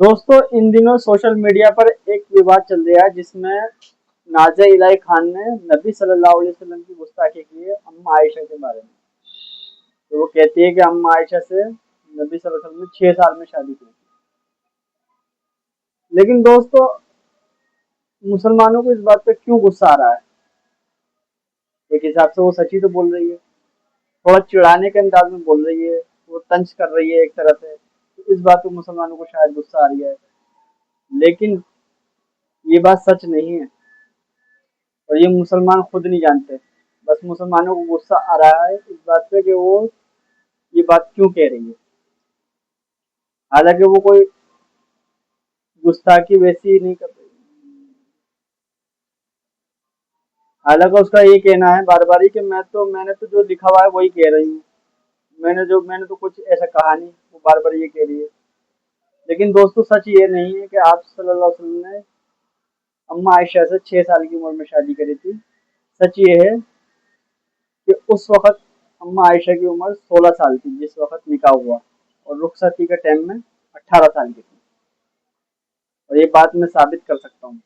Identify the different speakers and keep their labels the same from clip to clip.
Speaker 1: दोस्तों इन दिनों social media पर एक विवाद चल रहा है जिसमें नाज़िया इलाही खान ने नबी सल्लल्लाहु अलैहि वसल्लम की गुस्ताखी की है अम्मा आयशा के बारे में। तो वो कहती है कि अम्मा आयशा से नबी सल्लल्लाहु अलैहि वसल्लम ने 6 साल में शादी की थी। लेकिन दोस्तों मुसलमानों को इस बात पे क्यों गुस्सा आ रहा है? एक हिसाब से वो सच ही तो बोल रही है, थोड़ा चिढ़ाने के अंदाज में बोल रही है, वो तंज कर रही है एक तरह से। तो इस बात पे मुसलमानों को शायद गुस्सा आ रही है, लेकिन ये बात सच नहीं है और ये मुसलमान खुद नहीं जानते। बस मुसलमानों को गुस्सा आ रहा है इस बात पे कि वो ये बात क्यों कह रही है। हालांकि वो कोई गुस्ताखी वैसी ही नहीं कर रही। हालांकि उसका ये कहना है बार बार ही कि मैंने तो जो लिखा हुआ है वही कह रही हूँ, मैंने तो कुछ ऐसा कहा नहीं, वो बार बार ये कह रही है। लेकिन दोस्तों सच ये नहीं है कि आप सल्लल्लाहु अलैहि वसल्लम ने अम्मा आयशा से 6 साल की उम्र में शादी करी थी। सच ये है कि उस वक्त अम्मा आयशा की उम्र 16 साल थी जिस वक्त निकाह हुआ, और रुखसती के टाइम में 18 साल की थी। और ये बात मैं साबित कर सकता हूँ।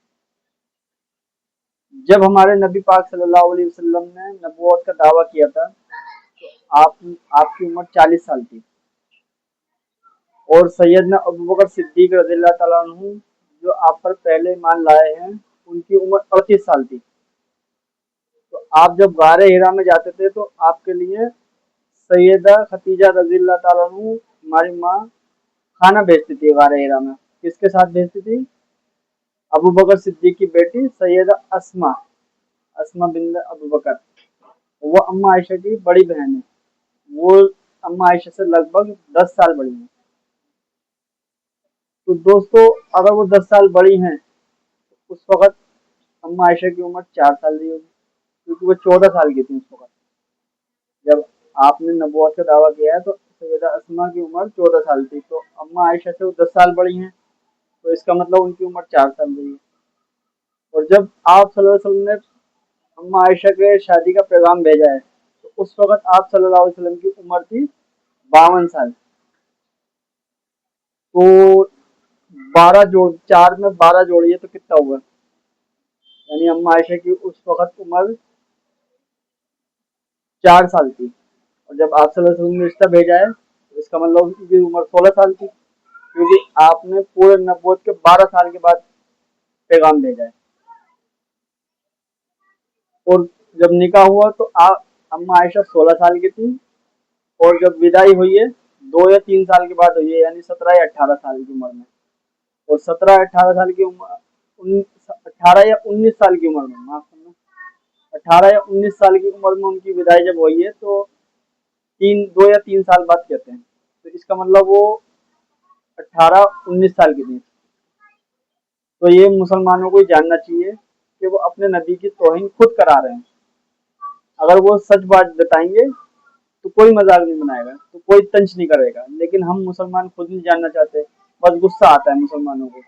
Speaker 1: जब हमारे नबी पाक सल्लल्लाहु अलैहि वसल्लम ने नबूवत का दावा किया था तो आप आपकी उम्र 40 साल थी, और सैयदना अबू बकर सिद्दीक रज़ियल्लाहु ताला अन्हु जो आप पर पहले ईमान लाए हैं उनकी उम्र 38 साल थी। तो आप जब गारे हिरा में जाते थे तो आपके लिए सैयदा खतीजा रज़ियल्लाहु ताला अन्हु हमारी माँ खाना भेजती थी गारे हिरा में। किसके साथ भेजती थी? अबू बकर सिद्दीक की बेटी सैयदा अस्मा, अस्मा बिन अबू बकर। वो अम्मा आयशा की बड़ी बहन है। वो अम्मा आयशा से लगभग 10 साल बड़ी है। तो दोस्तों अगर वो 10 साल बड़ी हैं तो उस वक्त अम्मा आयशा की उम्र 4 साल रही होगी, क्योंकि वो 14 साल की थी उस वक्त जब आपने नबूवत का दावा किया है। तो सैयदा अस्मा की उम्र 14 साल थी, तो अम्मा आयशा से वो 10 साल बड़ी हैं, तो इसका मतलब उनकी उम्र 4 साल रही है। और जब आप सल्लल्लाहु अलैहि वसल्लम ने अम्मा आयशा के शादी का पैगाम भेजा है तो उस वक्त आप सल्लल्लाहु अलैहि वसल्लम की उम्र थी 52 साल। तो 4 में 12 जोड़िए तो कितना हुआ? यानी अम्मा आयशा की उस वक्त उम्र 4 साल थी, और जब आप सल्लल्लाहु अलैहि वसल्लम ने रिश्ता भेजा है तो इसका मतलब उनकी उम्र 16 साल थी, क्योंकि आपने पूरे नबूवत के 12 साल के बाद पैगाम भेजा है। और जब निकाह हुआ तो आप अम्मा आयशा 16 साल की थी, और जब विदाई हुई है 2 या 3 साल के बाद हुई है, यानी 17 या 18 साल की उम्र में। और 17 या 18 साल की उम्र 18 या 19 साल की उम्र में, माफ करना, 18 या 19 साल की उम्र में उनकी विदाई जब हुई है तो 2 या 3 साल बाद कहते हैं। तो इसका मतलब वो 18 19 साल की थी। तो ये मुसलमानों को ही जानना चाहिए कि वो अपने नबी की तौहीन खुद करा रहे हैं। अगर वो सच बात बताएंगे तो कोई मजाक नहीं बनाएगा, तो कोई तंज नहीं करेगा, लेकिन हम मुसलमान खुद नहीं जानना चाहते। बस गुस्सा आता है मुसलमानों को,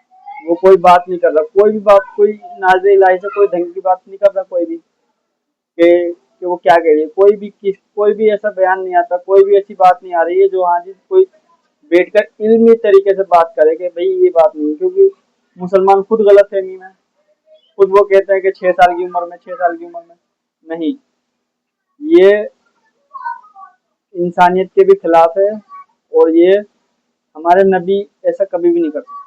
Speaker 1: वो कोई बात नहीं कर रहा, कोई भी बात, कोई नाज़े इलाही से कोई ढंग की बात नहीं कर रहा कोई भी कि वो क्या कह रही है। कोई भी ऐसा बयान नहीं आता, कोई भी ऐसी बात नहीं आ रही है जो हाँ जी कोई बैठकर इल्मी तरीके से बात करे कि भाई ये बात नहीं, क्योंकि मुसलमान खुद गलत फहमी में, खुद वो कहते हैं कि 6 साल की उम्र में, 6 साल की उम्र में नहीं। ये इंसानियत के भी खिलाफ है, और ये हमारे नबी ऐसा कभी भी नहीं कर सकते।